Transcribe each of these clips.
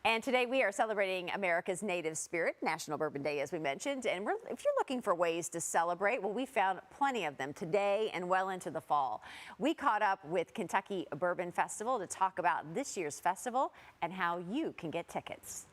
And today we are celebrating America's native spirit, National Bourbon Day, as we mentioned. And if you're looking for ways to celebrate, well, we found plenty of them today and well into the fall. We caught up with Kentucky Bourbon Festival to talk about this year's festival and how you can get tickets.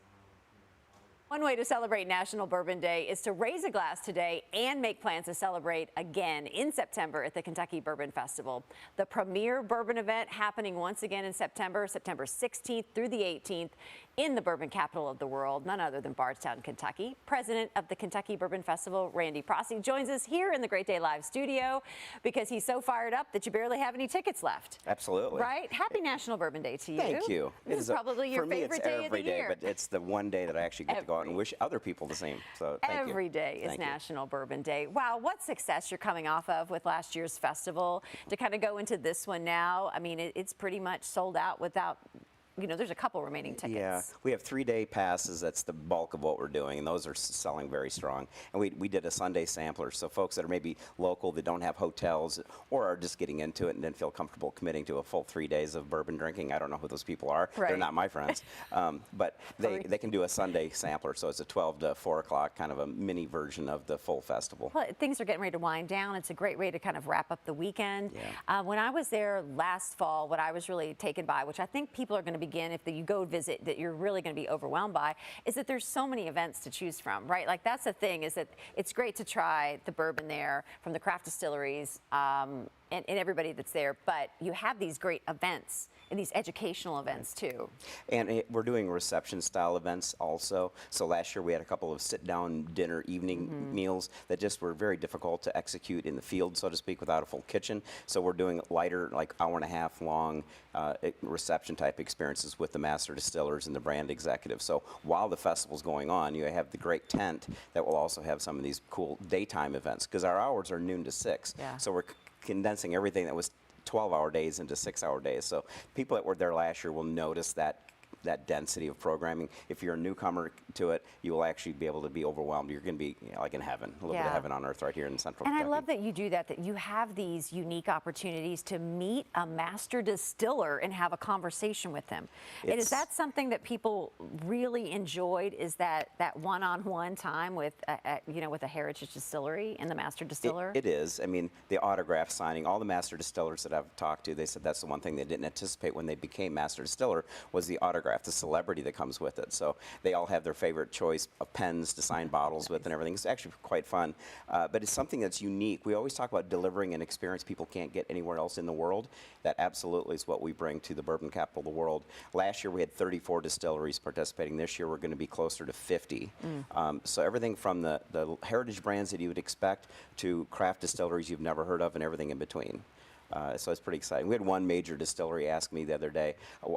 One way to celebrate National Bourbon Day is to raise a glass today and make plans to celebrate again in September at the Kentucky Bourbon Festival. The premier bourbon event happening once again in September 16th through the 18th in the bourbon capital of the world, none other than Bardstown, Kentucky. President of the Kentucky Bourbon Festival, Randy Prossi, joins us here in the Great Day Live studio because he's so fired up that you barely have any tickets left. Absolutely. Right? Happy National Bourbon Day to you. Thank you. This is probably your favorite day of the year. But it's the one day that I actually get to go out and wish other people the same. So thank you. Every day is National Bourbon Day. Wow, what success you're coming off of with last year's festival to kind of go into this one now. I mean, it's pretty much sold out without, you know, there's a couple remaining tickets. Yeah, we have 3-day passes. That's the bulk of what we're doing, and those are selling very strong. And we did a Sunday sampler, so folks that are maybe local that don't have hotels or are just getting into it and then feel comfortable committing to a full 3 days of bourbon drinking. I don't know who those people are. Right. They're not my friends. But they can do a Sunday sampler, so it's a 12 to 4 o'clock kind of a mini version of the full festival. Well, things are getting ready to wind down. It's a great way to kind of wrap up the weekend. Yeah. When I was there last fall, what I was really taken by, which I think people are going to begin if you go visit, that you're really going to be overwhelmed by, is that there's so many events to choose from, right? Like that's the thing, is that it's great to try the bourbon there from the craft distilleries and everybody that's there, but you have these great events and these educational events too. And we're doing reception style events also. So last year we had a couple of sit down dinner evening meals that just were very difficult to execute in the field, so to speak, without a full kitchen. So we're doing lighter, like hour-and-a-half long reception type experiences with the master distillers and the brand executives. So while the festival's going on, you have the great tent that will also have some of these cool daytime events, because our hours are noon to 6. Yeah. So we're condensing everything that was 12-hour days into 6-hour days. So people that were there last year will notice that density of programming. If you're a newcomer to it, you will actually be able to be overwhelmed. You're going to be, you know, like in heaven, a little bit of heaven on earth right here in Central Kentucky. And I love that you do that you have these unique opportunities to meet a master distiller and have a conversation with them. And is that something that people really enjoyed, is that one-on-one time with, you know, with a heritage distillery and the master distiller? It is. I mean, the autograph signing, all the master distillers that I've talked to, they said that's the one thing they didn't anticipate when they became master distiller was the autograph, the celebrity that comes with it. So they all have their favorite choice of pens to sign bottles with and everything. It's actually quite fun, but it's something that's unique. We always talk about delivering an experience people can't get anywhere else in the world. That absolutely is what we bring to the bourbon capital of the world. Last year we had 34 distilleries participating. This year we're going to be closer to 50. So everything from the heritage brands that you would expect to craft distilleries you've never heard of and everything in between. So it's pretty exciting. We had one major distillery ask me the other day,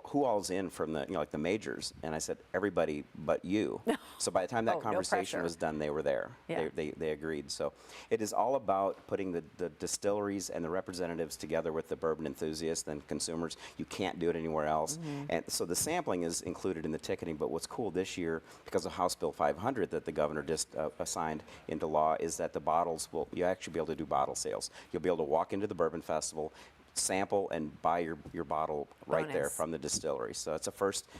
who all's in from the, you know, like the majors? And I said, everybody but you. So by the time that conversation was done, they were there. Yeah. They agreed. So it is all about putting the distilleries and the representatives together with the bourbon enthusiasts and consumers. You can't do it anywhere else. And so the sampling is included in the ticketing, but what's cool this year, because of House Bill 500 that the governor just assigned into law, is that the bottles you'll actually be able to do bottle sales. You'll be able to walk into the Bourbon Festival, sample and buy your bottle right there from the distillery. So it's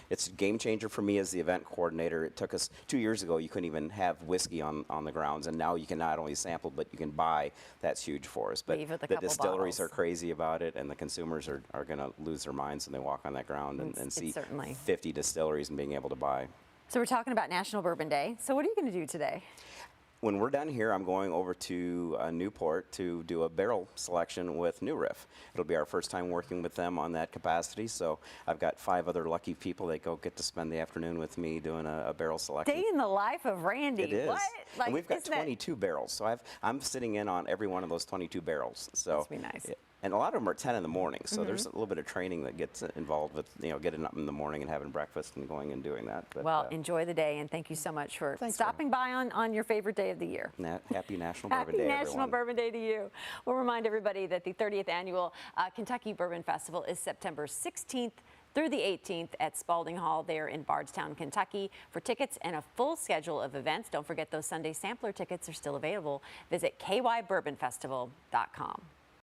it's a game changer for me as the event coordinator. It took us 2 years ago, you couldn't even have whiskey on the grounds, and now you can not only sample, but you can buy. That's huge for us. But the distilleries are crazy about it, and the consumers are going to lose their minds when they walk on that ground and see 50 distilleries and being able to buy. So we're talking about National Bourbon Day. So what are you going to do today? When we're done here, I'm going over to Newport to do a barrel selection with New Riff. It'll be our first time working with them on that capacity, so I've got 5 other lucky people that get to spend the afternoon with me doing a barrel selection. Day in the life of Randy. It is. What? Like, and we've got 22 barrels, so I'm sitting in on every one of those 22 barrels. So must be nice. And a lot of them are 10 in the morning, so there's a little bit of training that gets involved with, you know, getting up in the morning and having breakfast and going and doing that. But, well, enjoy the day, and thank you so much for stopping by on your favorite day of the year. Happy National Bourbon Day, Happy National Bourbon Day to you. We'll remind everybody that the 30th Annual Kentucky Bourbon Festival is September 16th through the 18th at Spalding Hall there in Bardstown, Kentucky. For tickets and a full schedule of events, don't forget those Sunday sampler tickets are still available. Visit kybourbonfestival.com.